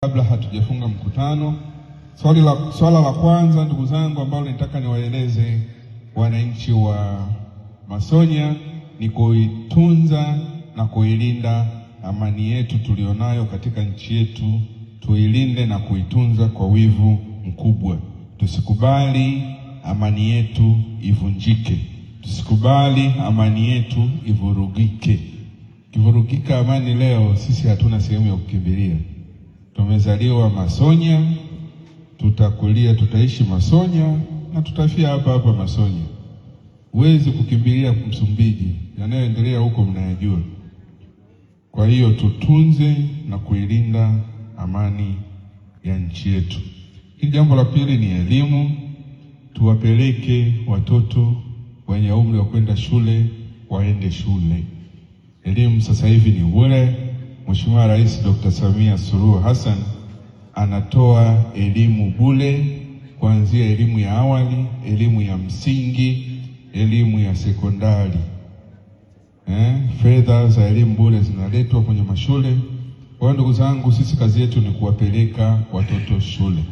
Kabla hatujafunga mkutano, swala la kwanza ndugu zangu ambalo nitaka niwaeleze wananchi wa Masonya ni kuitunza na kuilinda amani yetu tulionayo katika nchi yetu. Tuilinde na kuitunza kwa wivu mkubwa. Tusikubali amani yetu ivunjike. Tusikubali amani yetu ivurugike. Kivurugika amani leo, sisi hatuna sehemu ya kukimbilia. Tumezaliwa Masonya, tutakulia, tutaishi Masonya na tutafia hapa hapa Masonya. Huwezi kukimbilia Msumbiji, yanayoendelea huko mnayajua. Kwa hiyo tutunze na kuilinda amani ya nchi yetu. Hili jambo la pili ni elimu. Tuwapeleke watoto wenye umri wa kwenda shule waende shule. Elimu sasa hivi ni bure. Mheshimiwa Rais Dr. Samia Suluhu Hassan anatoa elimu bure, kuanzia elimu ya awali, elimu ya msingi, elimu ya sekondari. Fedha za elimu bure zinaletwa kwenye mashule. Kwa ndugu zangu, sisi kazi yetu ni kuwapeleka watoto shule.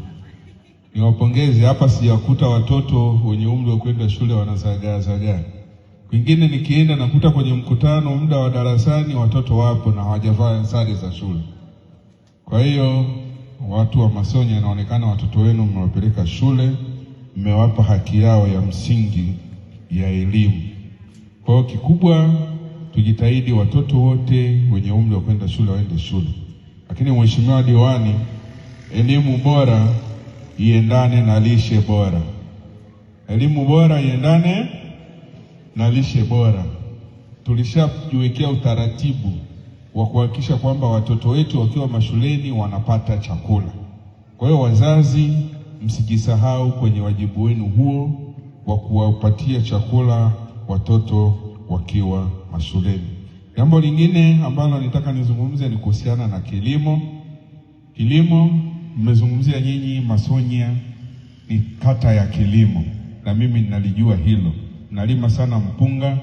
Niwapongeze, hapa sijakuta watoto wenye umri wa kwenda shule wanazagaa. Kwingine nikienda nakuta kwenye mkutano muda wa darasani watoto wapo na hawajavaa sare za shule. Kwa hiyo watu wa Masonya, inaonekana watoto wenu mmewapeleka shule, mmewapa haki yao ya msingi ya elimu. Kwa hiyo kikubwa tujitahidi watoto wote wenye umri wa kwenda shule waende shule. Lakini Mheshimiwa Diwani, elimu bora iendane na lishe bora. Elimu bora iendane na lishe bora. Tulishajiwekea utaratibu wa kuhakikisha kwamba watoto wetu wakiwa mashuleni wanapata chakula. Kwa hiyo wazazi, msijisahau kwenye wajibu wenu huo wa kuwapatia chakula watoto wakiwa mashuleni. Jambo lingine ambalo nitaka nizungumze ni kuhusiana na kilimo. Kilimo mmezungumzia nyinyi, Masonya ni kata ya kilimo na mimi ninalijua hilo. Mnalima sana mpunga,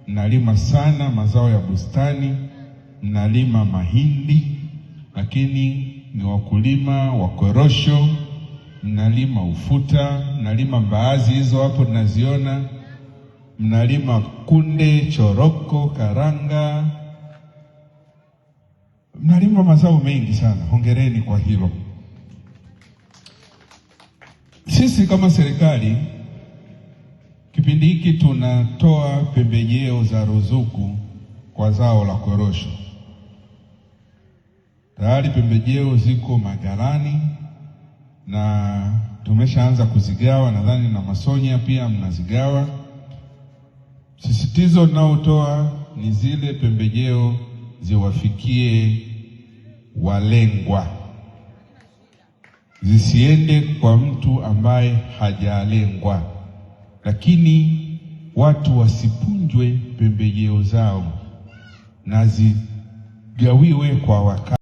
mnalima sana mazao ya bustani, mnalima mahindi, lakini ni wakulima wa korosho, mnalima ufuta, mnalima mbaazi hizo hapo tunaziona, mnalima kunde, choroko, karanga, mnalima mazao mengi sana. Hongereni kwa hilo. Sisi kama serikali kipindi hiki tunatoa pembejeo za ruzuku kwa zao la korosho. Tayari pembejeo ziko maghalani na tumeshaanza kuzigawa, nadhani na Masonya pia mnazigawa. Sisitizo tunaotoa ni zile pembejeo ziwafikie walengwa, zisiende kwa mtu ambaye hajalengwa. Lakini watu wasipunjwe pembejeo zao na zigawiwe kwa wakati.